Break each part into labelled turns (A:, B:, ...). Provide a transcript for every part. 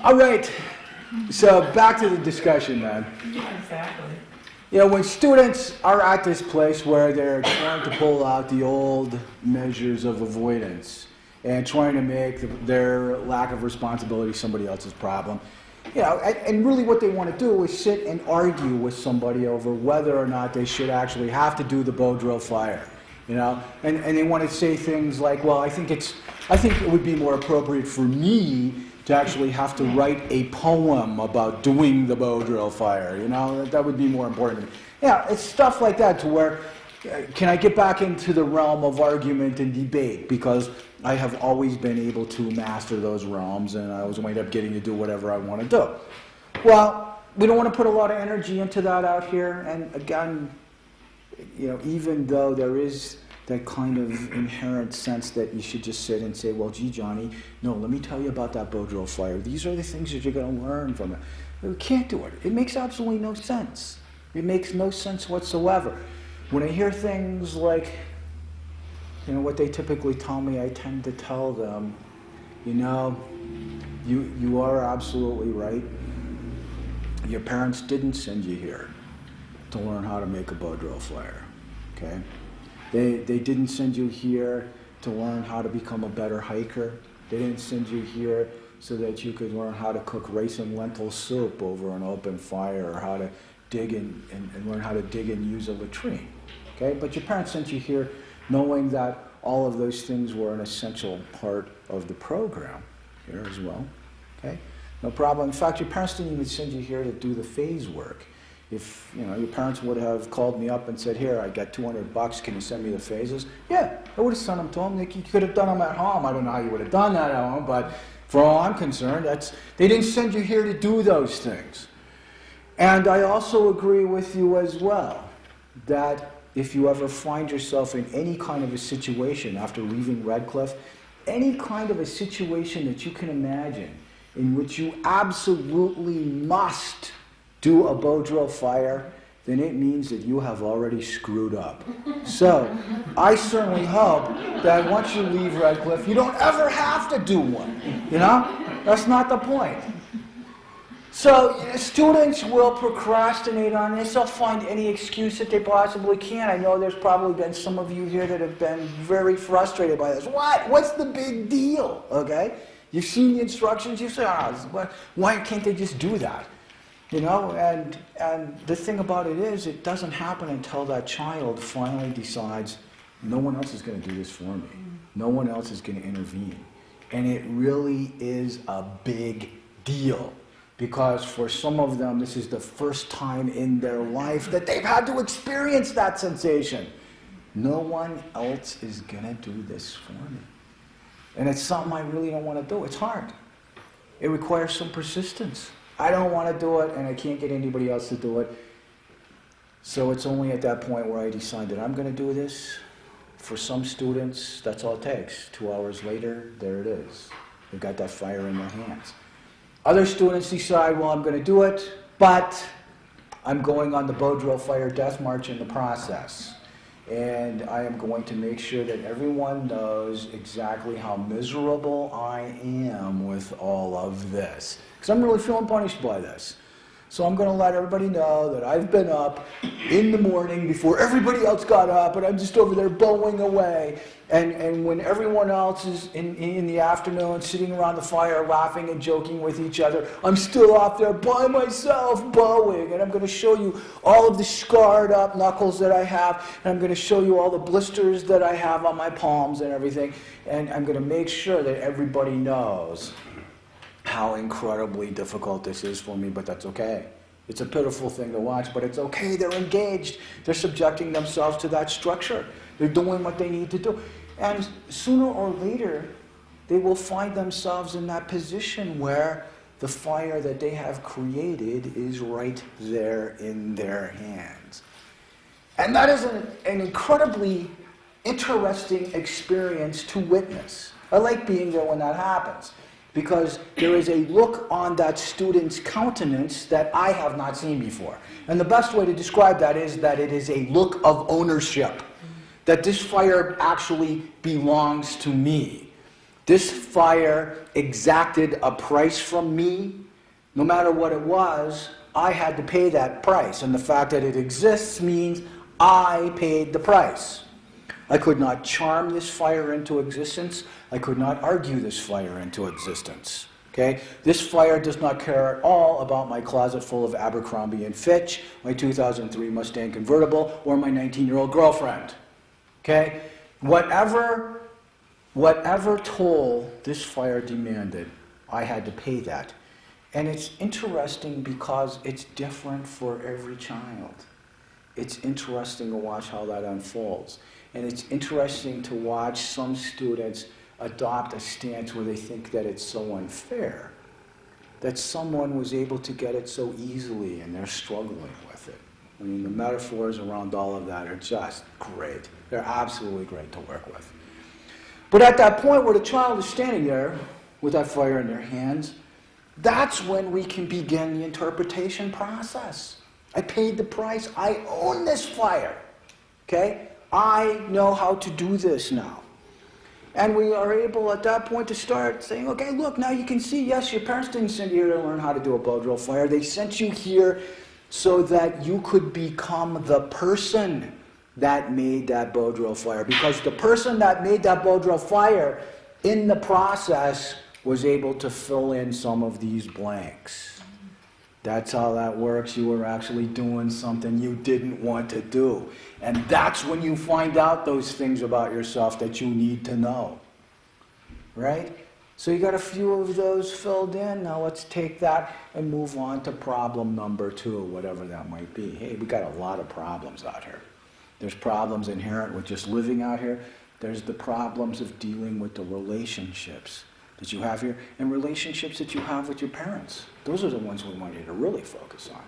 A: All right, so back to the discussion then.
B: Exactly.
A: You know, when students are at this place where they're trying to pull out the old measures of avoidance and trying to make their lack of responsibility somebody else's problem, you know, and really what they want to do is sit and argue with somebody over whether or not they should actually have to do the bow drill fire, you know, and they want to say things like, well, I think it would be more appropriate for me to actually have to write a poem about doing the bow drill fire, you know, that would be more important. Yeah, it's stuff like that to where, can I get back into the realm of argument and debate? Because I have always been able to master those realms and I always wind up getting to do whatever I want to do. Well, we don't want to put a lot of energy into that out here, and again, you know, even though there is that kind of inherent sense that you should just sit and say, well, gee, Johnny, no, let me tell you about that bow drill fire. These are the things that you're going to learn from it. We can't do it. It makes absolutely no sense. It makes no sense whatsoever. When I hear things like, you know, what they typically tell me, I tend to tell them, you know, you are absolutely right. Your parents didn't send you here to learn how to make a bow drill fire, okay? They didn't send you here to learn how to become a better hiker. They didn't send you here so that you could learn how to cook rice and lentil soup over an open fire, or how to dig and learn how to dig and use a latrine. Okay? But your parents sent you here knowing that all of those things were an essential part of the program here as well. Okay? No problem. In fact, your parents didn't even send you here to do the phase work. If, you know, your parents would have called me up and said, here, I got $200, can you send me the phases? Yeah, I would have sent them to them. You could have done them at home. I don't know how you would have done that at home, but for all I'm concerned, they didn't send you here to do those things. And I also agree with you as well, that if you ever find yourself in any kind of a situation after leaving Redcliff, any kind of a situation that you can imagine in which you absolutely must do a bow drill fire, then it means that you have already screwed up. So, I certainly hope that once you leave Redcliff, you don't ever have to do one. You know? That's not the point. So, students will procrastinate on this. They'll find any excuse that they possibly can. I know there's probably been some of you here that have been very frustrated by this. What? What's the big deal? Okay? You've seen the instructions, you say, why can't they just do that? You know, and the thing about it is, it doesn't happen until that child finally decides, no one else is going to do this for me. No one else is going to intervene. And it really is a big deal, because for some of them, this is the first time in their life that they've had to experience that sensation. No one else is going to do this for me. And it's something I really don't want to do. It's hard. It requires some persistence. I don't want to do it, and I can't get anybody else to do it. So it's only at that point where I decide that I'm going to do this. For some students, that's all it takes. 2 hours later, there it is. They've got that fire in their hands. Other students decide, well, I'm going to do it, but I'm going on the bow drill fire death march in the process. And I am going to make sure that everyone knows exactly how miserable I am with all of this. Because I'm really feeling punished by this. So I'm going to let everybody know that I've been up in the morning before everybody else got up, and I'm just over there bowing away. And when everyone else is in the afternoon sitting around the fire laughing and joking with each other, I'm still out there by myself bowing. And I'm going to show you all of the scarred up knuckles that I have. And I'm going to show you all the blisters that I have on my palms and everything. And I'm going to make sure that everybody knows how incredibly difficult this is for me, but that's okay. It's a pitiful thing to watch, but it's okay. They're engaged. They're subjecting themselves to that structure. They're doing what they need to do. And sooner or later, they will find themselves in that position where the fire that they have created is right there in their hands. And that is an incredibly interesting experience to witness. I like being there when that happens, because there is a look on that student's countenance that I have not seen before. And the best way to describe that is that it is a look of ownership, that this fire actually belongs to me. This fire exacted a price from me. No matter what it was, I had to pay that price. And the fact that it exists means I paid the price. I could not charm this fire into existence. I could not argue this fire into existence. Okay? This fire does not care at all about my closet full of Abercrombie & Fitch, my 2003 Mustang convertible, or my 19-year-old girlfriend. Okay? Whatever toll this fire demanded, I had to pay that. And it's interesting because it's different for every child. It's interesting to watch how that unfolds. And it's interesting to watch some students adopt a stance where they think that it's so unfair, that someone was able to get it so easily and they're struggling with it. I mean, the metaphors around all of that are just great. They're absolutely great to work with. But at that point where the child is standing there with that fire in their hands, that's when we can begin the interpretation process. I paid the price. I own this fire. Okay? I know how to do this now. And we are able at that point to start saying, okay, look, now you can see, yes, your parents didn't send you here to learn how to do a bow drill fire. They sent you here so that you could become the person that made that bow drill fire. Because the person that made that bow drill fire in the process was able to fill in some of these blanks. That's how that works. You were actually doing something you didn't want to do. And that's when you find out those things about yourself that you need to know. Right? So you got a few of those filled in. Now let's take that and move on to problem number 2, whatever that might be. Hey, we got a lot of problems out here. There's problems inherent with just living out here. There's the problems of dealing with the relationships that you have here and relationships that you have with your parents. Those are the ones we want you to really focus on.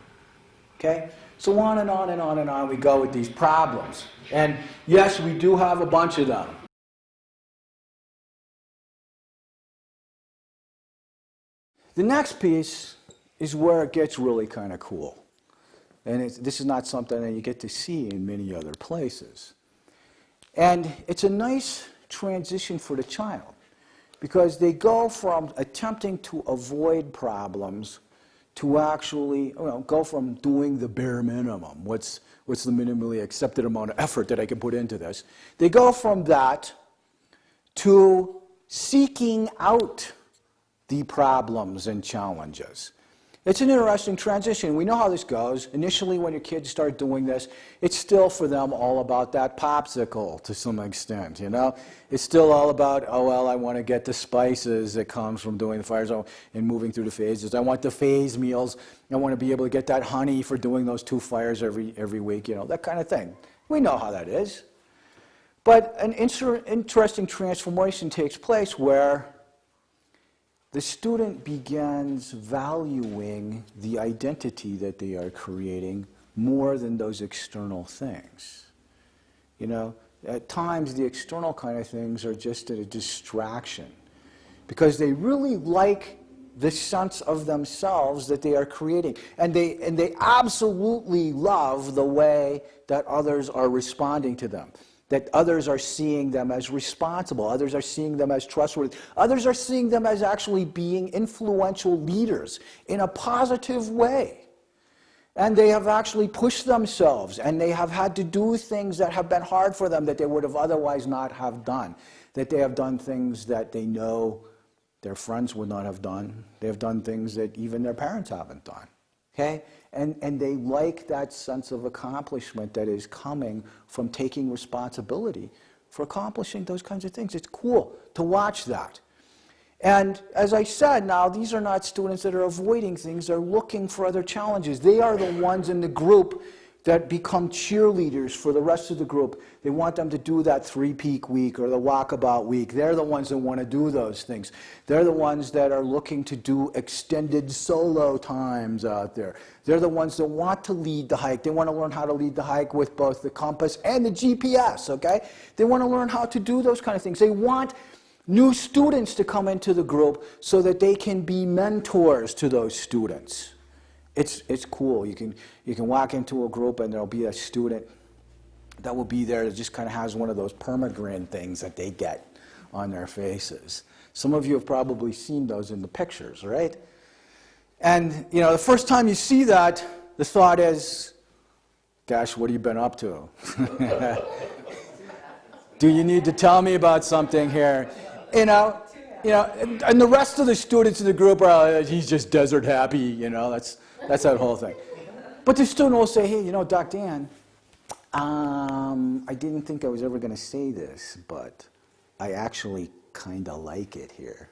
A: Okay? So on and on and on and on we go with these problems. And yes, we do have a bunch of them. The next piece is where it gets really kind of cool. And this is not something that you get to see in many other places. And it's a nice transition for the child, because they go from attempting to avoid problems to actually go from doing the bare minimum. What's the minimally accepted amount of effort that I can put into this? They go from that to seeking out the problems and challenges. It's an interesting transition. We know how this goes. Initially, when your kids start doing this, it's still for them all about that popsicle to some extent, you know? It's still all about, oh, well, I want to get the spices that comes from doing the fire zone and moving through the phases. I want the phase meals. I want to be able to get that honey for doing those 2 fires every week, you know, that kind of thing. We know how that is. But an interesting transformation takes place where the student begins valuing the identity that they are creating more than those external things. You know, at times the external kind of things are just a distraction because they really like the sense of themselves that they are creating. And they absolutely love the way that others are responding to them. That others are seeing them as responsible, others are seeing them as trustworthy, others are seeing them as actually being influential leaders in a positive way. And they have actually pushed themselves, and they have had to do things that have been hard for them that they would have otherwise not have done. That they have done things that they know their friends would not have done. They have done things that even their parents haven't done. Okay? And they like that sense of accomplishment that is coming from taking responsibility for accomplishing those kinds of things. It's cool to watch that. And as I said, now, these are not students that are avoiding things. They're looking for other challenges. They are the ones in the group that become cheerleaders for the rest of the group. They want them to do that 3-peak week or the walkabout week. They're the ones that want to do those things. They're the ones that are looking to do extended solo times out there. They're the ones that want to lead the hike. They want to learn how to lead the hike with both the compass and the GPS, okay? They want to learn how to do those kind of things. They want new students to come into the group so that they can be mentors to those students. It's cool. You can walk into a group and there'll be a student that will be there that just kind of has one of those permagrin things that they get on their faces. Some of you have probably seen those in the pictures, right? And, you know, the first time you see that, the thought is, gosh, what have you been up to? Do you need to tell me about something here? You know, and the rest of the students in the group are, he's just desert happy, you know, that's that whole thing. But the student will say, hey, you know, Doc Dan, I didn't think I was ever going to say this, but I actually kind of like it here.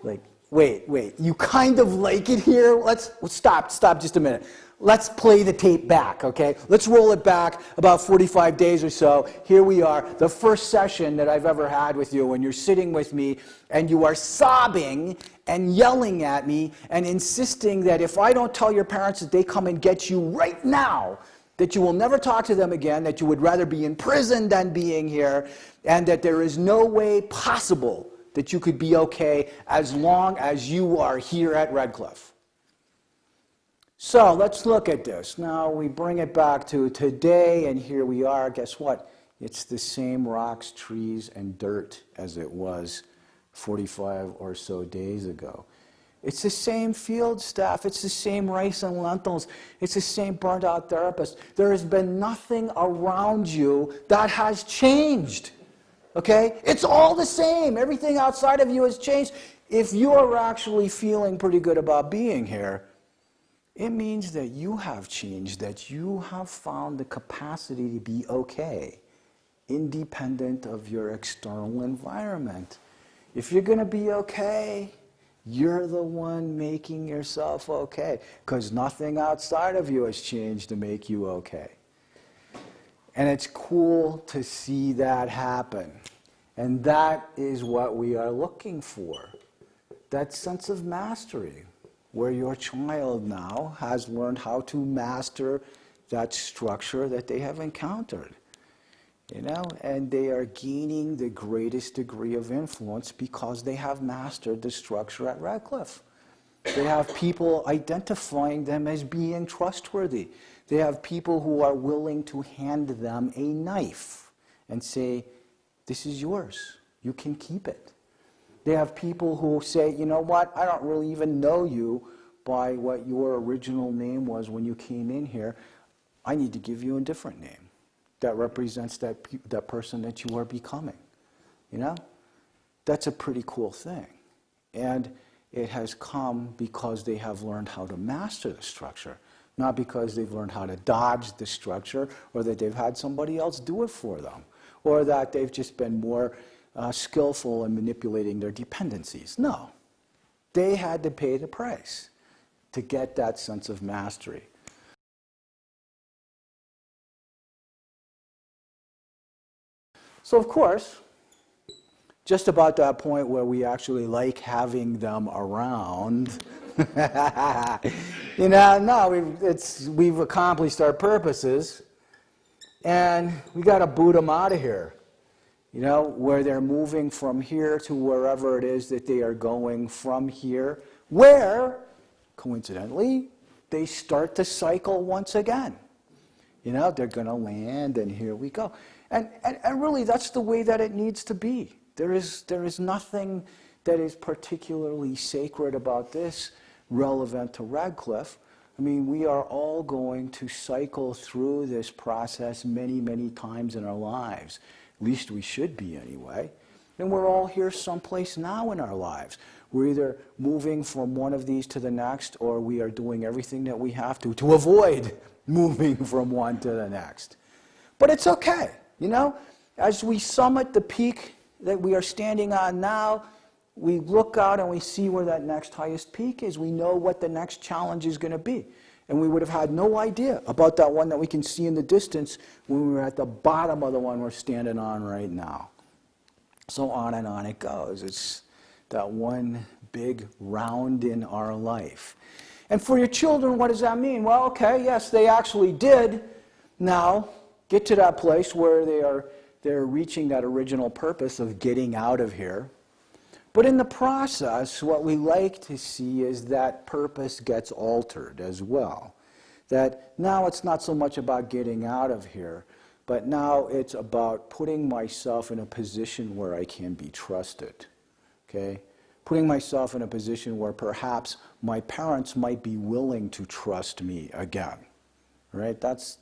A: Like, wait, you kind of like it here? Let's stop just a minute. Let's play the tape back, okay? Let's roll it back about 45 days or so. Here we are, the first session that I've ever had with you when you're sitting with me and you are sobbing and yelling at me and insisting that if I don't tell your parents that they come and get you right now, that you will never talk to them again, that you would rather be in prison than being here, and that there is no way possible that you could be okay as long as you are here at Redcliff. So let's look at this. Now we bring it back to today, and here we are. Guess what? It's the same rocks, trees, and dirt as it was 45 or so days ago. It's the same field staff. It's the same rice and lentils. It's the same burnt out therapist. There has been nothing around you that has changed. Okay? It's all the same. Everything outside of you has changed. If you are actually feeling pretty good about being here, it means that you have changed, that you have found the capacity to be okay, independent of your external environment. If you're going to be okay, you're the one making yourself okay, because nothing outside of you has changed to make you okay. And it's cool to see that happen. And that is what we are looking for, that sense of mastery, where your child now has learned how to master that structure that they have encountered. You know, and they are gaining the greatest degree of influence because they have mastered the structure at Redcliff. They have people identifying them as being trustworthy. They have people who are willing to hand them a knife and say, this is yours. You can keep it. They have people who say, you know what, I don't really even know you by what your original name was when you came in here. I need to give you a different name that represents that person that you are becoming. You know? That's a pretty cool thing. And it has come because they have learned how to master the structure, not because they've learned how to dodge the structure or that they've had somebody else do it for them or that they've just been more skillful in manipulating their dependencies. No. They had to pay the price to get that sense of mastery. So, of course, just about that point where we actually like having them around, you know, no, we've accomplished our purposes, and we got to boot them out of here, you know, where they're moving from here to wherever it is that they are going from here, where, coincidentally, they start the cycle once again. You know, they're going to land, and here we go. And really, that's the way that it needs to be. There is nothing that is particularly sacred about this relevant to Redcliff. I mean, we are all going to cycle through this process many, many times in our lives. At least we should be anyway. And we're all here someplace now in our lives. We're either moving from one of these to the next, or we are doing everything that we have to avoid moving from one to the next. But it's okay, you know? As we summit the peak that we are standing on now, we look out and we see where that next highest peak is. We know what the next challenge is going to be. And we would have had no idea about that one that we can see in the distance when we were at the bottom of the one we're standing on right now. So on and on it goes. It's that one big round in our life. And for your children, what does that mean? Well, okay, yes, they actually did now get to that place where they're reaching that original purpose of getting out of here. But in the process, what we like to see is that purpose gets altered as well. That now it's not so much about getting out of here, but now it's about putting myself in a position where I can be trusted, okay? Putting myself in a position where perhaps my parents might be willing to trust me again, right? That's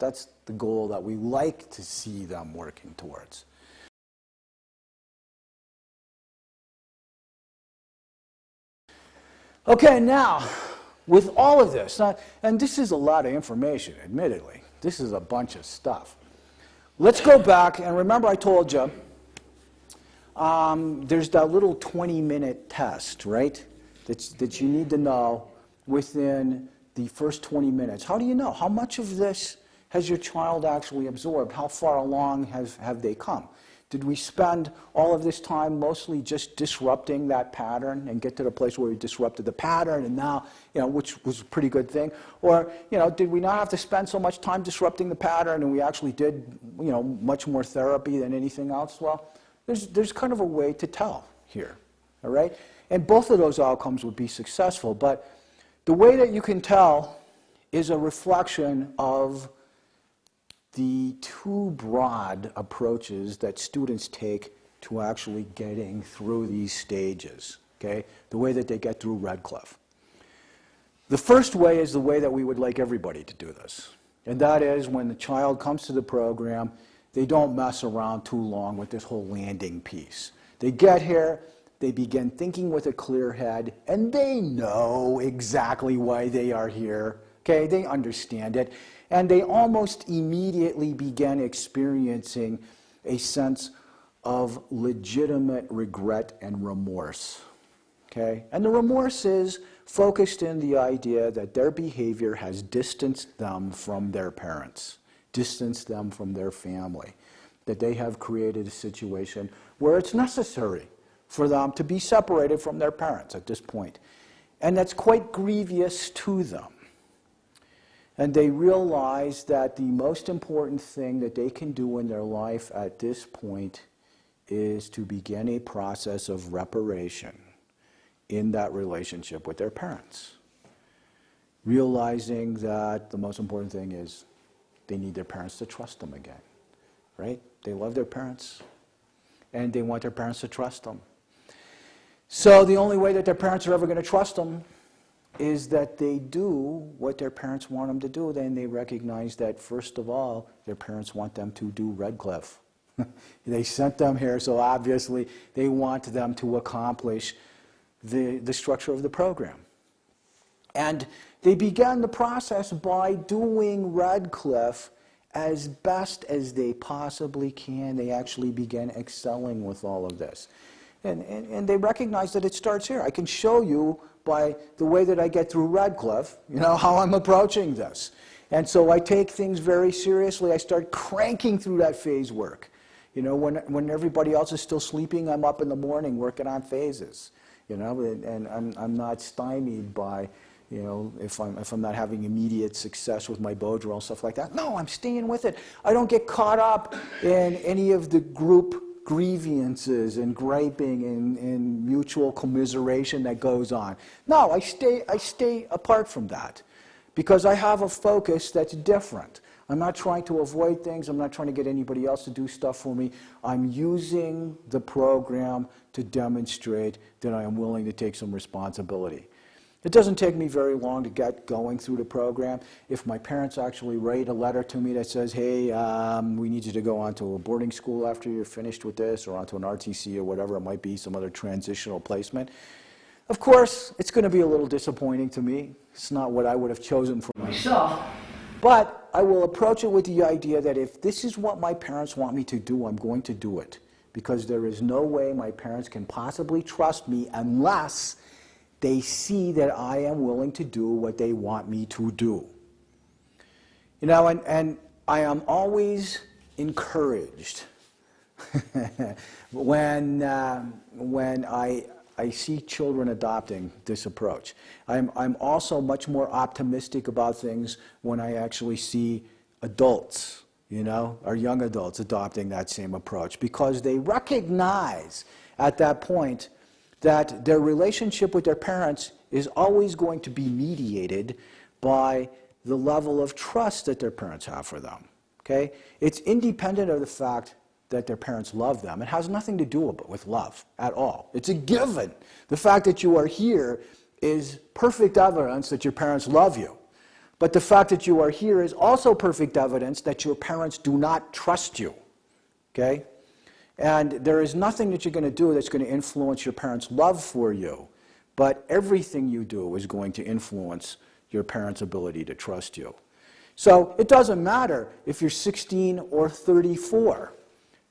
A: the goal that we like to see them working towards. Okay, now, with all of this, and this is a lot of information, admittedly. This is a bunch of stuff. Let's go back, and remember I told you, there's that little 20-minute test, right, that you need to know within the first 20 minutes. How do you know? How much of this has your child actually absorbed? How far along have they come? Did we spend all of this time mostly just disrupting that pattern and get to the place where we disrupted the pattern and now, which was a pretty good thing? Or, did we not have to spend so much time disrupting the pattern and we actually did, much more therapy than anything else? Well, there's kind of a way to tell here, all right? And both of those outcomes would be successful, but the way that you can tell is a reflection of the two broad approaches that students take to actually getting through these stages, okay? The way that they get through Redcliff. The first way is the way that we would like everybody to do this, and that is when the child comes to the program, they don't mess around too long with this whole landing piece. They get here, they begin thinking with a clear head, and they know exactly why they are here, okay? They understand it. And they almost immediately began experiencing a sense of legitimate regret and remorse, okay? And the remorse is focused in the idea that their behavior has distanced them from their parents, distanced them from their family, that they have created a situation where it's necessary for them to be separated from their parents at this point. And that's quite grievous to them. And they realize that the most important thing that they can do in their life at this point is to begin a process of reparation in that relationship with their parents. Realizing that the most important thing is they need their parents to trust them again, right? They love their parents, and they want their parents to trust them. So the only way that their parents are ever going to trust them is that they do what their parents want them to do. Then they recognize that, first of all, their parents want them to do Redcliff. They sent them here, so obviously they want them to accomplish the structure of the program. And they began the process by doing Redcliff as best as they possibly can. They actually began excelling with all of this. And they recognize that it starts here. I can show you by the way that I get through Redcliff, how I'm approaching this. And so I take things very seriously. I start cranking through that phase work. When everybody else is still sleeping, I'm up in the morning working on phases. And I'm not stymied by, if I'm not having immediate success with my bow drill and stuff like that. No, I'm staying with it. I don't get caught up in any of the group grievances and griping and mutual commiseration that goes on. No, I stay apart from that because I have a focus that's different. I'm not trying to avoid things. I'm not trying to get anybody else to do stuff for me. I'm using the program to demonstrate that I am willing to take some responsibility. It doesn't take me very long to get going through the program. If my parents actually write a letter to me that says, hey, we need you to go on to a boarding school after you're finished with this, or onto an RTC or whatever it might be, some other transitional placement, of course, it's going to be a little disappointing to me. It's not what I would have chosen for myself. But I will approach it with the idea that if this is what my parents want me to do, I'm going to do it. Because there is no way my parents can possibly trust me unless they see that I am willing to do what they want me to do. And I am always encouraged when I see children adopting this approach. I'm also much more optimistic about things when I actually see adults, or young adults adopting that same approach, because they recognize at that point that their relationship with their parents is always going to be mediated by the level of trust that their parents have for them. Okay? It's independent of the fact that their parents love them. It has nothing to do with love at all. It's a given. The fact that you are here is perfect evidence that your parents love you. But the fact that you are here is also perfect evidence that your parents do not trust you. Okay? And there is nothing that you're going to do that's going to influence your parents' love for you. But everything you do is going to influence your parents' ability to trust you. So it doesn't matter if you're 16 or 34.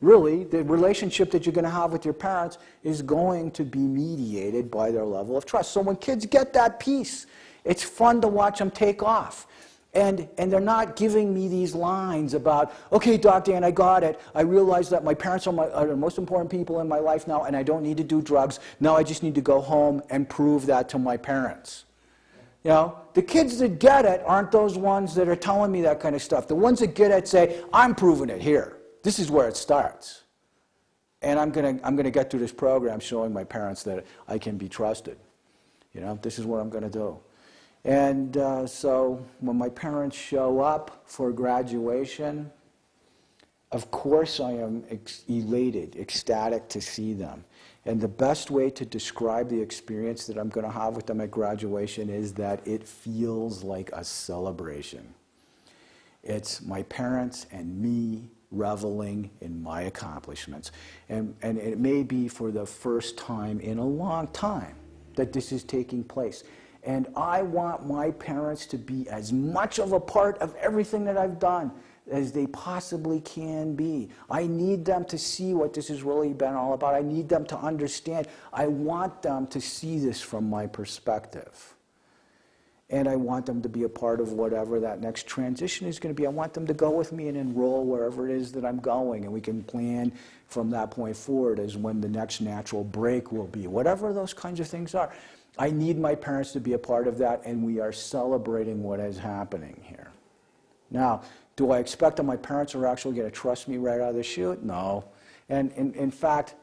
A: Really, the relationship that you're going to have with your parents is going to be mediated by their level of trust. So when kids get that piece, it's fun to watch them take off. And they're not giving me these lines about, okay, Doc Dan, I got it. I realize that my parents are the most important people in my life now, and I don't need to do drugs. Now I just need to go home and prove that to my parents. You know, the kids that get it aren't those ones that are telling me that kind of stuff. The ones that get it say, I'm proving it here. This is where it starts. And I'm gonna get through this program showing my parents that I can be trusted. You know, this is what I'm going to do. And so when my parents show up for graduation, of course I am elated, ecstatic to see them. And the best way to describe the experience that I'm going to have with them at graduation is that it feels like a celebration. It's my parents and me reveling in my accomplishments. And it may be for the first time in a long time that this is taking place. And I want my parents to be as much of a part of everything that I've done as they possibly can be. I need them to see what this has really been all about. I need them to understand. I want them to see this from my perspective. And I want them to be a part of whatever that next transition is going to be. I want them to go with me and enroll wherever it is that I'm going. And we can plan from that point forward as when the next natural break will be. Whatever those kinds of things are. I need my parents to be a part of that, and we are celebrating what is happening here. Now, do I expect that my parents are actually going to trust me right out of the chute? No. And in fact,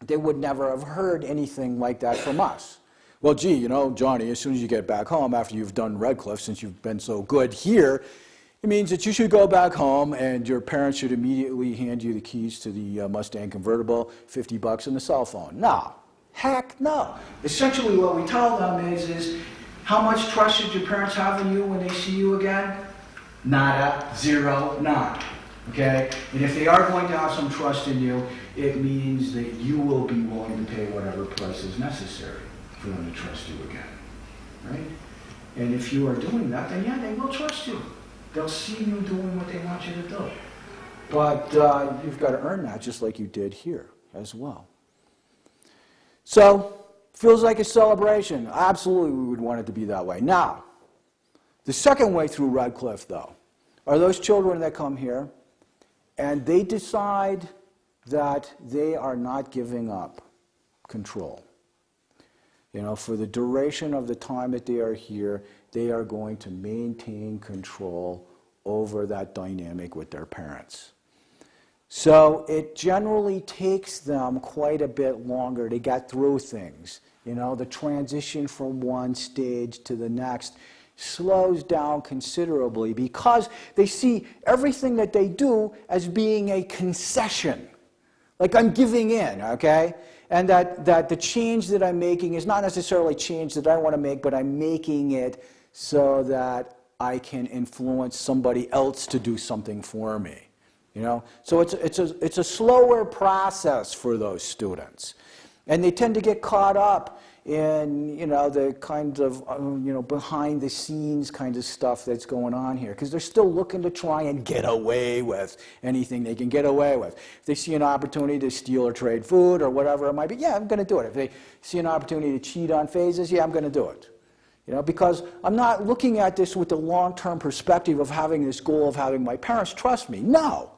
A: they would never have heard anything like that from us. Well, gee, you know, Johnny, as soon as you get back home after you've done Redcliff, since you've been so good here, it means that you should go back home and your parents should immediately hand you the keys to the Mustang convertible, $50 and the cell phone. No. Heck no. Essentially what we tell them is how much trust should your parents have in you when they see you again? Nada, zero, none. Okay? And if they are going to have some trust in you, it means that you will be willing to pay whatever price is necessary for them to trust you again. Right? And if you are doing that, then yeah, they will trust you. They'll see you doing what they want you to do. But you've got to earn that just like you did here as well. So, feels like a celebration. Absolutely, we would want it to be that way. Now, the second way through Redcliff, though, are those children that come here and they decide that they are not giving up control. You know, for the duration of the time that they are here, they are going to maintain control over that dynamic with their parents. So it generally takes them quite a bit longer to get through things. You know, the transition from one stage to the next slows down considerably because they see everything that they do as being a concession. Like I'm giving in, okay? And that the change that I'm making is not necessarily change that I want to make, but I'm making it so that I can influence somebody else to do something for me. You know, so it's a slower process for those students, and they tend to get caught up in, you know, the kind of you know, behind the scenes kind of stuff that's going on here, because they're still looking to try and get away with anything they can get away with. If they see an opportunity to steal or trade food or whatever it might be, yeah, I'm going to do it. If they see an opportunity to cheat on phases, yeah, I'm going to do it. You know, because I'm not looking at this with the long-term perspective of having this goal of having my parents trust me. No.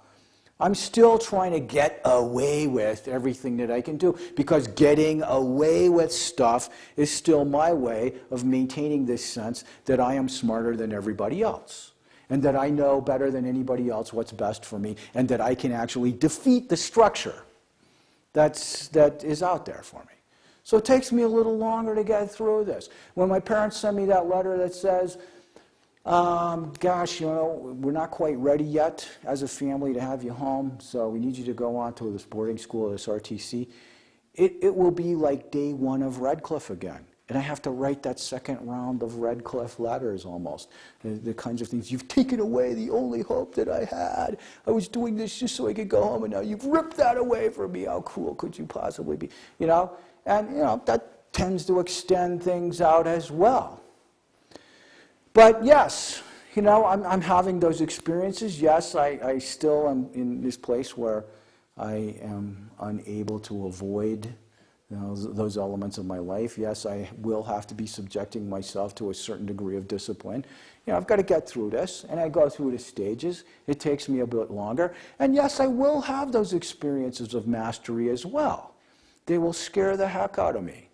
A: I'm still trying to get away with everything that I can do, because getting away with stuff is still my way of maintaining this sense that I am smarter than everybody else, and that I know better than anybody else what's best for me, and that I can actually defeat the structure that is out there for me. So it takes me a little longer to get through this. When my parents send me that letter that says, Gosh, we're not quite ready yet as a family to have you home, so we need you to go on to this boarding school, this RTC. It will be like day one of Redcliff again. And I have to write that second round of Redcliff letters almost. The kinds of things. You've taken away the only hope that I had. I was doing this just so I could go home, and now you've ripped that away from me. How cruel could you possibly be? And that tends to extend things out as well. But yes, I'm having those experiences. Yes, I still am in this place where I am unable to avoid those elements of my life. Yes, I will have to be subjecting myself to a certain degree of discipline. I've got to get through this, and I go through the stages. It takes me a bit longer. And yes, I will have those experiences of mastery as well. They will scare the heck out of me.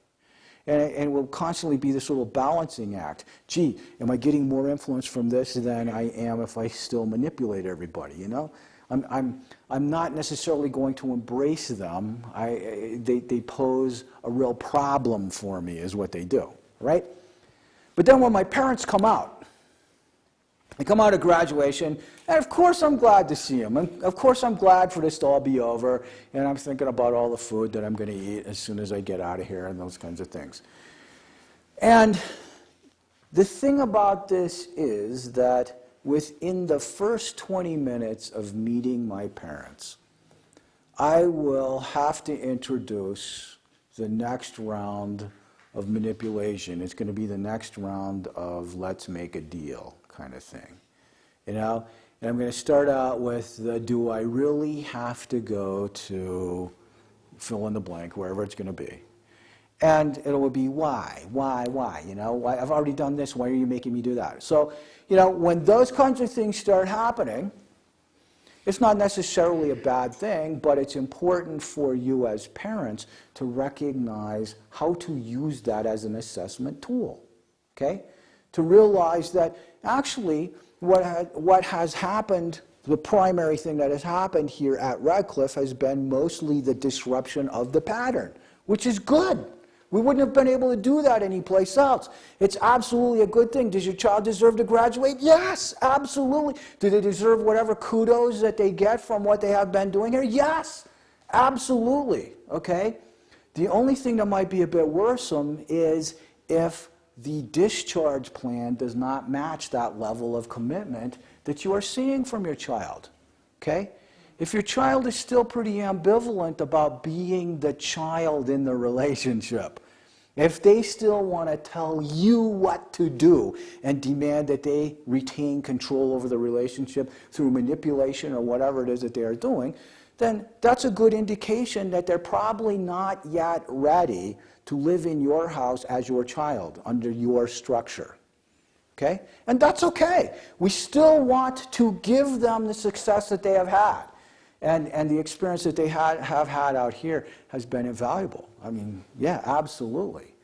A: And it will constantly be this little balancing act. Gee, am I getting more influence from this than I am if I still manipulate everybody, I'm not necessarily going to embrace them. They pose a real problem for me is what they do, right? But then when my parents come out, they come out of graduation, and of course I'm glad to see them. And of course I'm glad for this to all be over, and I'm thinking about all the food that I'm going to eat as soon as I get out of here and those kinds of things. And the thing about this is that within the first 20 minutes of meeting my parents, I will have to introduce the next round of manipulation. It's going to be the next round of let's make a deal kind of thing. And I'm going to start out with the do I really have to go to fill in the blank, wherever it's going to be. And it will be why? I've already done this, why are you making me do that? So, when those kinds of things start happening, it's not necessarily a bad thing, but it's important for you as parents to recognize how to use that as an assessment tool, okay? To realize that actually what has happened, the primary thing that has happened here at Redcliff has been mostly the disruption of the pattern, which is good. We wouldn't have been able to do that anyplace else. It's absolutely a good thing. Does your child deserve to graduate? Yes, absolutely. Do they deserve whatever kudos that they get from what they have been doing here? Yes, absolutely. Okay? The only thing that might be a bit worrisome is if the discharge plan does not match that level of commitment that you are seeing from your child. Okay? If your child is still pretty ambivalent about being the child in the relationship, if they still want to tell you what to do and demand that they retain control over the relationship through manipulation or whatever it is that they are doing, then that's a good indication that they're probably not yet ready to live in your house as your child under your structure. Okay? And that's okay. We still want to give them the success that they have had. And the experience that they have had out here has been invaluable. I mean, yeah, absolutely.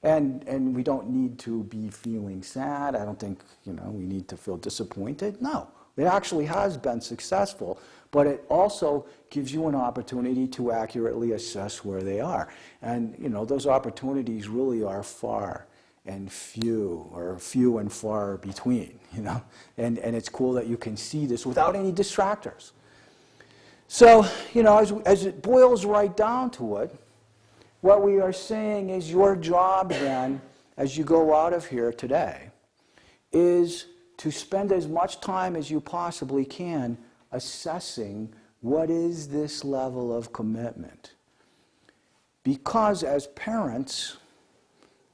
A: And we don't need to be feeling sad. I don't think, we need to feel disappointed. No, it actually has been successful. But it also gives you an opportunity to accurately assess where they are. And, those opportunities really are far and few, or few and far between, And it's cool that you can see this without any distractors. So, as it boils right down to it, what we are saying is your job then, as you go out of here today, is to spend as much time as you possibly can assessing what is this level of commitment. Because as parents,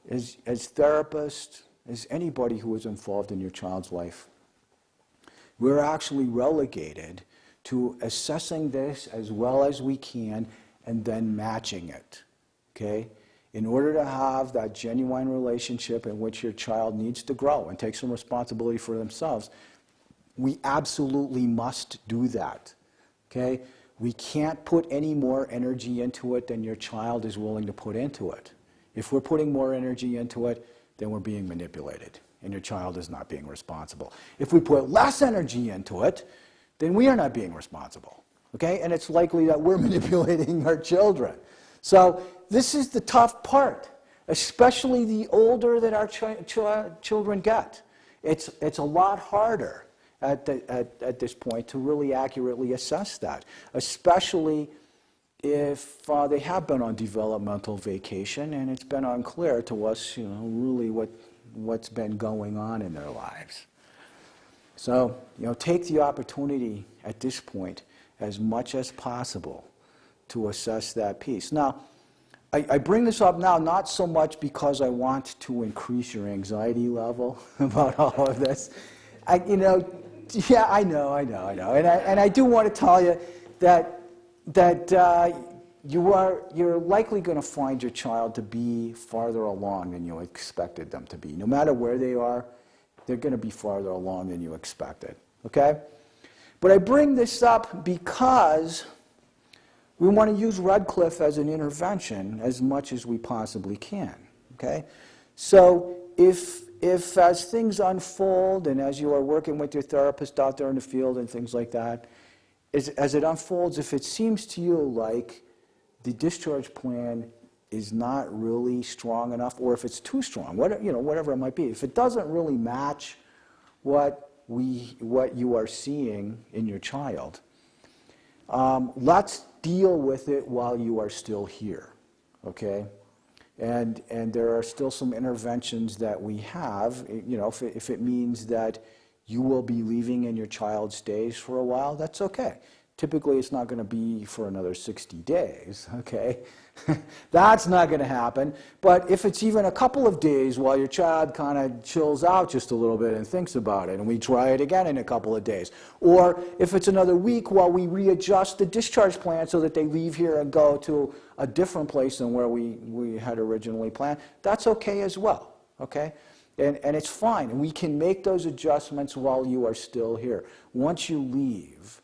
A: as therapists, as anybody who is involved in your child's life, we're actually relegated to assessing this as well as we can and then matching it, okay? In order to have that genuine relationship in which your child needs to grow and take some responsibility for themselves, we absolutely must do that, okay? We can't put any more energy into it than your child is willing to put into it. If we're putting more energy into it, then we're being manipulated, and your child is not being responsible. If we put less energy into it, then we are not being responsible, okay? And it's likely that we're manipulating our children. So this is the tough part, especially the older that our children get. it's a lot harder at this point to really accurately assess that, especially if they have been on developmental vacation and it's been unclear to us, really what's been going on in their lives. So, take the opportunity at this point as much as possible to assess that piece. Now, I bring this up now not so much because I want to increase your anxiety level about all of this. Yeah, I know. And I do want to tell you that you're likely going to find your child to be farther along than you expected them to be. No matter where they are, they're going to be farther along than you expected, okay? But I bring this up because we want to use Redcliff as an intervention as much as we possibly can, okay? So if as things unfold and as you are working with your therapist out there in the field and things like that, as it unfolds, if it seems to you like the discharge plan is not really strong enough, or if it's too strong, whatever it might be, if it doesn't really match what you are seeing in your child, let's deal with it while you are still here, okay? And there are still some interventions that we have, if it means that you will be leaving and your child stays for a while, that's okay. Typically, it's not going to be for another 60 days, okay? That's not going to happen. But if it's even a couple of days while your child kind of chills out just a little bit and thinks about it, and we try it again in a couple of days, or if it's another week while we readjust the discharge plan so that they leave here and go to a different place than where we had originally planned, that's okay as well, okay? And it's fine. And we can make those adjustments while you are still here. Once you leave,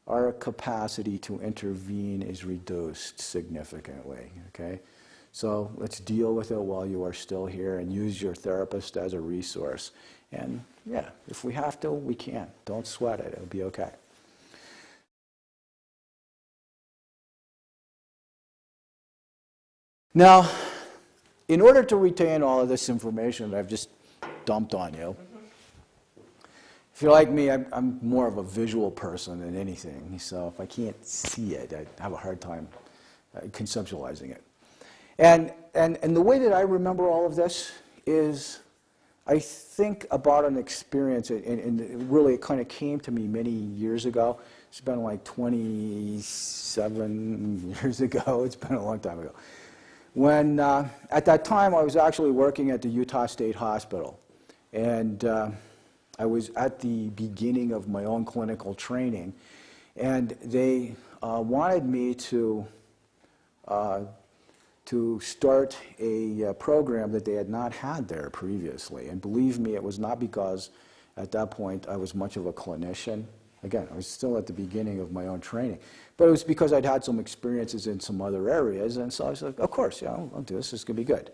A: our capacity to intervene is reduced significantly, okay? So let's deal with it while you are still here and use your therapist as a resource. And yeah, if we have to, we can. Don't sweat it. It'll be okay. Now, in order to retain all of this information that I've just dumped on you, if you're like me, I'm more of a visual person than anything. So if I can't see it, I have a hard time conceptualizing it. And the way that I remember all of this is I think about an experience, and really it kind of came to me many years ago. It's been like 27 years ago. It's been a long time ago. When, at that time, I was actually working at the Utah State Hospital. And I was at the beginning of my own clinical training, and they wanted me to start a program that they had not had there previously. And believe me, it was not because at that point I was much of a clinician. Again, I was still at the beginning of my own training. But it was because I'd had some experiences in some other areas, and so I was like, of course, yeah, I'll do this. This is going to be good.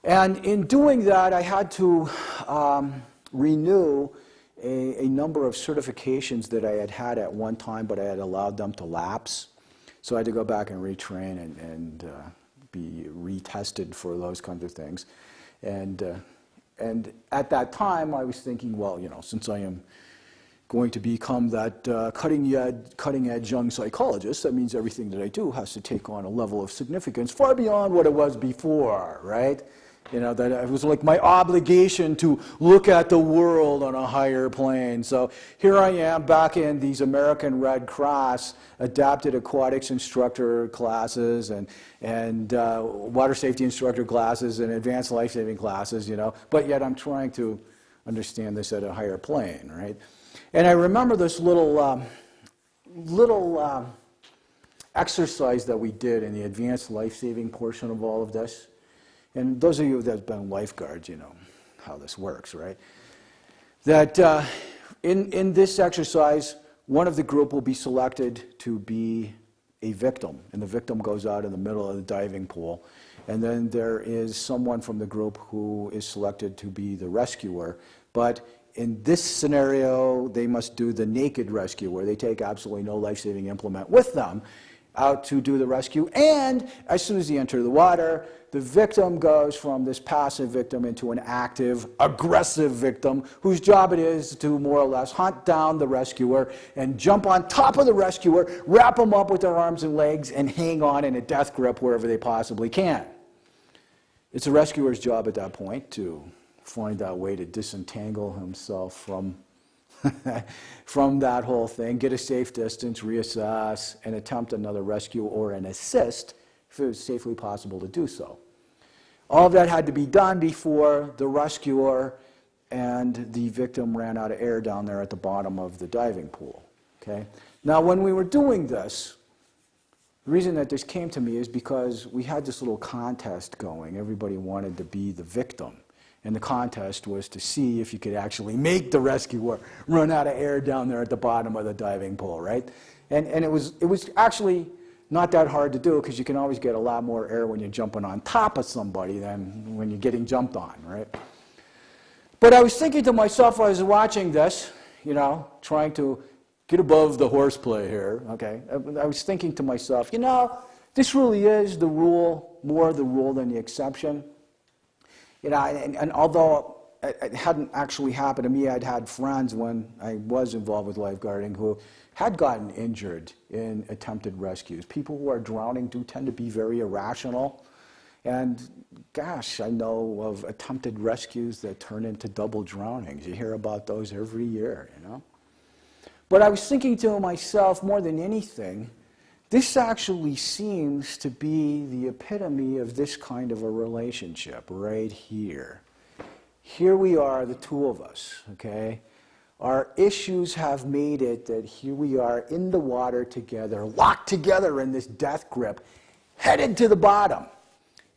A: And in doing that, I had to renew a number of certifications that I had at one time, but I had allowed them to lapse. So I had to go back and retrain and be retested for those kinds of things. And at that time, I was thinking, well, since I am going to become that cutting edge young psychologist, that means everything that I do has to take on a level of significance far beyond what it was before, right? That it was like my obligation to look at the world on a higher plane. So here I am back in these American Red Cross adapted aquatics instructor classes and water safety instructor classes and advanced life-saving classes, but yet I'm trying to understand this at a higher plane, right? And I remember this little exercise that we did in the advanced life-saving portion of all of this. And those of you that have been lifeguards, you know how this works, right? That in this exercise, one of the group will be selected to be a victim, and the victim goes out in the middle of the diving pool. And then there is someone from the group who is selected to be the rescuer. But in this scenario, they must do the naked rescue, where they take absolutely no life-saving implement with them. out to do the rescue. And as soon as they enter the water, the victim goes from this passive victim into an active, aggressive victim whose job it is to more or less hunt down the rescuer and jump on top of the rescuer, wrap them up with their arms and legs, and hang on in a death grip wherever they possibly can. It's the rescuer's job at that point to find that way to disentangle himself from from that whole thing, get a safe distance, reassess, and attempt another rescue or an assist if it was safely possible to do so. All of that had to be done before the rescuer and the victim ran out of air down there at the bottom of the diving pool. Okay? Now, when we were doing this, the reason that this came to me is because we had this little contest going. Everybody wanted to be the victim. And the contest was to see if you could actually make the rescuer run out of air down there at the bottom of the diving pool, right? And it was actually not that hard to do because you can always get a lot more air when you're jumping on top of somebody than when you're getting jumped on, right? But I was thinking to myself while I was watching this, you know, trying to get above the horseplay here, okay? I was thinking to myself, you know, this really is the rule, more the rule than the exception. You know, and although it hadn't actually happened to me, I'd had friends when I was involved with lifeguarding who had gotten injured in attempted rescues. People who are drowning do tend to be very irrational. And gosh, I know of attempted rescues that turn into double drownings. You hear about those every year, you know. But I was thinking to myself, more than anything, this actually seems to be the epitome of this kind of a relationship right here. Here we are, the two of us, okay? Our issues have made it that here we are in the water together, locked together in this death grip, headed to the bottom.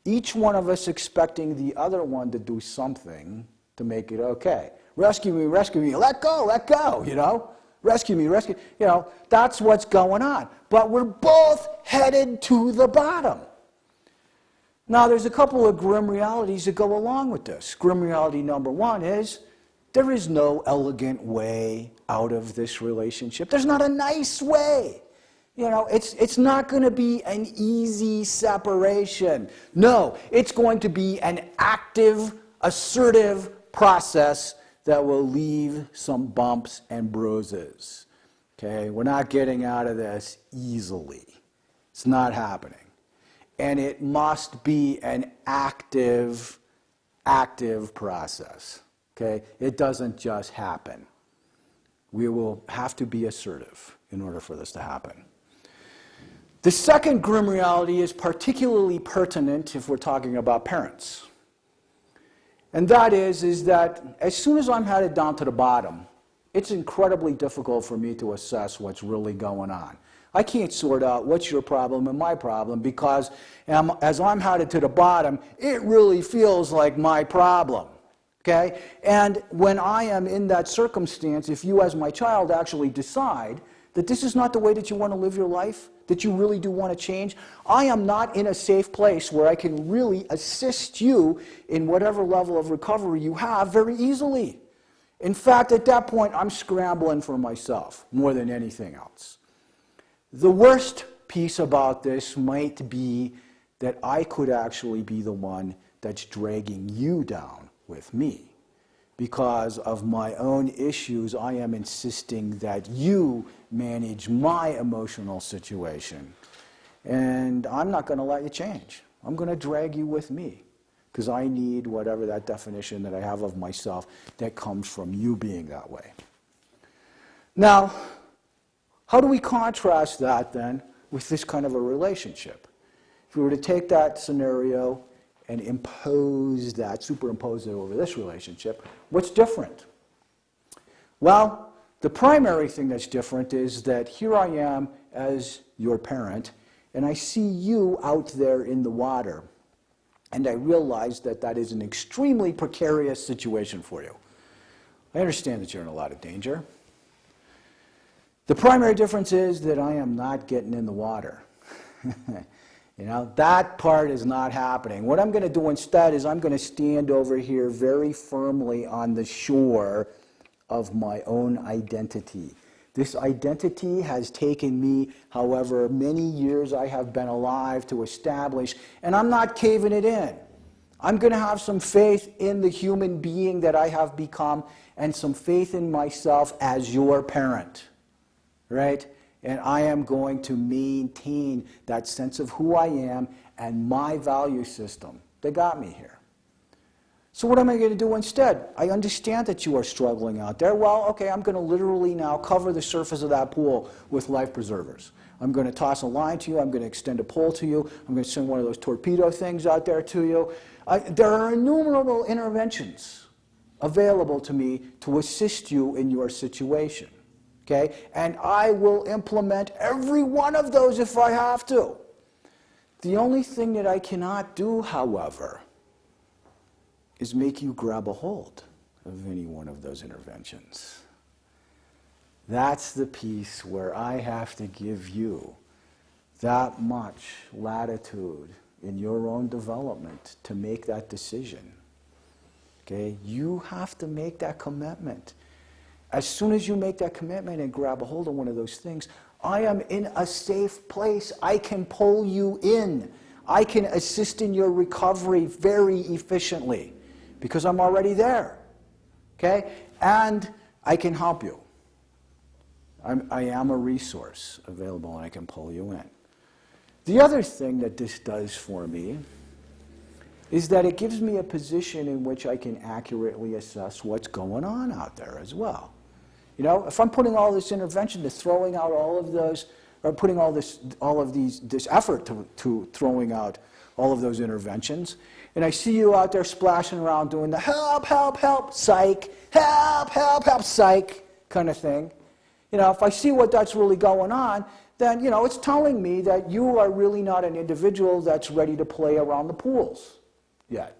A: Each one of us expecting the other one to do something to make it okay. Rescue me, let go, you know? Rescue me, you know, that's what's going on. But we're both headed to the bottom. Now, there's a couple of grim realities that go along with this. Grim reality number one is there is no elegant way out of this relationship. There's not a nice way. You know, it's not going to be an easy separation. No, it's going to be an active, assertive process that will leave some bumps and bruises. Okay, we're not getting out of this easily. It's not happening. And it must be an active process. Okay, it doesn't just happen. We will have to be assertive in order for this to happen. The second grim reality is particularly pertinent if we're talking about parents. And that is that as soon as I'm headed down to the bottom, it's incredibly difficult for me to assess what's really going on. I can't sort out what's your problem and my problem because as I'm headed to the bottom, it really feels like my problem. Okay? And when I am in that circumstance, if you as my child actually decide that this is not the way that you want to live your life, that you really do want to change, I am not in a safe place where I can really assist you in whatever level of recovery you have very easily. In fact, at that point, I'm scrambling for myself more than anything else. The worst piece about this might be that I could actually be the one that's dragging you down with me. Because of my own issues, I am insisting that you manage my emotional situation. And I'm not going to let you change. I'm going to drag you with me. Because I need whatever that definition that I have of myself that comes from you being that way. Now, how do we contrast that then with this kind of a relationship? If we were to take that scenario and superimpose it over this relationship, what's different? Well, the primary thing that's different is that here I am as your parent, and I see you out there in the water, and I realize that that is an extremely precarious situation for you. I understand that you're in a lot of danger. The primary difference is that I am not getting in the water. You know, that part is not happening. What I'm going to do instead is I'm going to stand over here very firmly on the shore of my own identity. This identity has taken me, however many years I have been alive, to establish, and I'm not caving it in. I'm going to have some faith in the human being that I have become and some faith in myself as your parent, right? And I am going to maintain that sense of who I am and my value system that got me here. So what am I going to do instead? I understand that you are struggling out there. Well, okay, I'm going to literally now cover the surface of that pool with life preservers. I'm going to toss a line to you. I'm going to extend a pole to you. I'm going to send one of those torpedo things out there to you. There are innumerable interventions available to me to assist you in your situation. Okay? And I will implement every one of those if I have to. The only thing that I cannot do, however, is make you grab a hold of any one of those interventions. That's the piece where I have to give you that much latitude in your own development to make that decision. Okay? You have to make that commitment. As soon as you make that commitment and grab a hold of one of those things, I am in a safe place. I can pull you in. I can assist in your recovery very efficiently because I'm already there. Okay? And I can help you. I am a resource available and I can pull you in. The other thing that this does for me is that it gives me a position in which I can accurately assess what's going on out there as well. You know, if I'm putting all this intervention to throwing out all of those, or putting this effort to throwing out all of those interventions, and I see you out there splashing around doing the help, help, help, psych, help, help, help, psych kind of thing. You know, if I see what that's really going on, then, you know, it's telling me that you are really not an individual that's ready to play around the pools yet.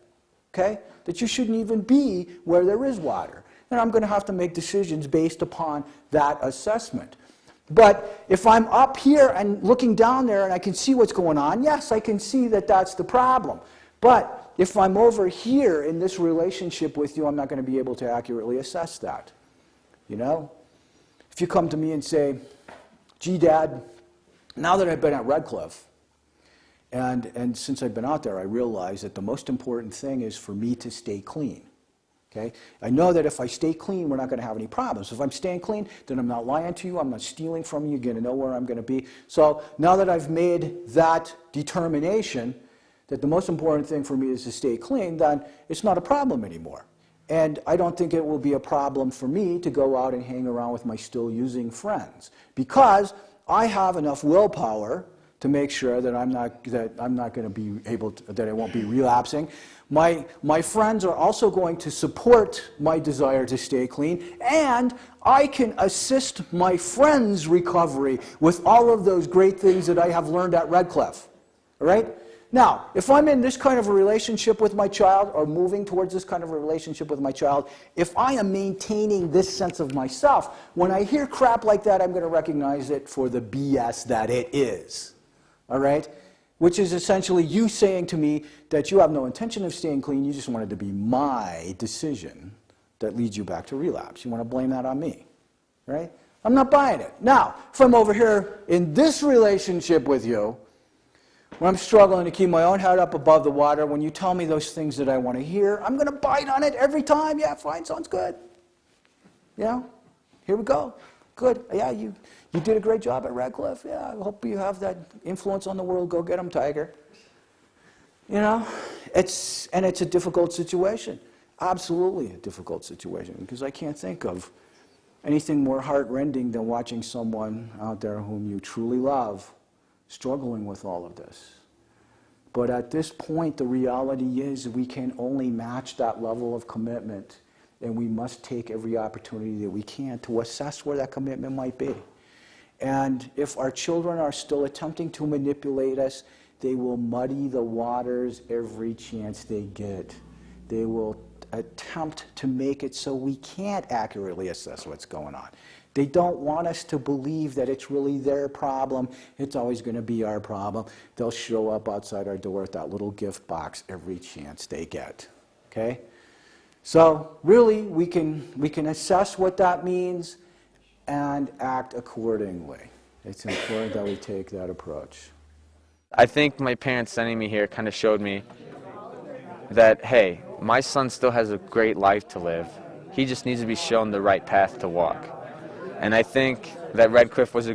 A: Okay? That you shouldn't even be where there is water. And I'm going to have to make decisions based upon that assessment. But if I'm up here and looking down there and I can see what's going on, yes, I can see that that's the problem. But if I'm over here in this relationship with you, I'm not going to be able to accurately assess that. You know? If you come to me and say, gee, Dad, now that I've been at Redcliff, and since I've been out there, I realize that the most important thing is for me to stay clean. Okay? I know that if I stay clean, we're not going to have any problems. If I'm staying clean, then I'm not lying to you, I'm not stealing from you, you're going to know where I'm going to be. So now that I've made that determination that the most important thing for me is to stay clean, then it's not a problem anymore. And I don't think it will be a problem for me to go out and hang around with my still using friends, because I have enough willpower to make sure that I'm not going to be able to, that I won't be relapsing. My friends are also going to support my desire to stay clean, and I can assist my friends' recovery with all of those great things that I have learned at Redcliff. All right? Now, if I'm in this kind of a relationship with my child, or moving towards this kind of a relationship with my child, if I am maintaining this sense of myself, when I hear crap like that, I'm going to recognize it for the BS that it is. All right? Which is essentially you saying to me that you have no intention of staying clean, you just want it to be my decision that leads you back to relapse. You want to blame that on me. Right? I'm not buying it. Now, if I'm over here in this relationship with you, when I'm struggling to keep my own head up above the water, when you tell me those things that I want to hear, I'm going to bite on it every time. Yeah, fine, sounds good. You know, here we go. Good. Yeah, you did a great job at Redcliff. Yeah, I hope you have that influence on the world. Go get 'em, Tiger. You know, it's a difficult situation. Absolutely a difficult situation, because I can't think of anything more heart-rending than watching someone out there whom you truly love struggling with all of this. But at this point, the reality is we can only match that level of commitment, and we must take every opportunity that we can to assess where that commitment might be. And if our children are still attempting to manipulate us, they will muddy the waters every chance they get. They will attempt to make it so we can't accurately assess what's going on. They don't want us to believe that it's really their problem. It's always going to be our problem. They'll show up outside our door with that little gift box every chance they get. Okay? So really, we can assess what that means, and act accordingly. It's important that we take that approach.
B: I think my parents sending me here kind of showed me that, hey, my son still has a great life to live. He just needs to be shown the right path to walk. And I think that Redcliff was a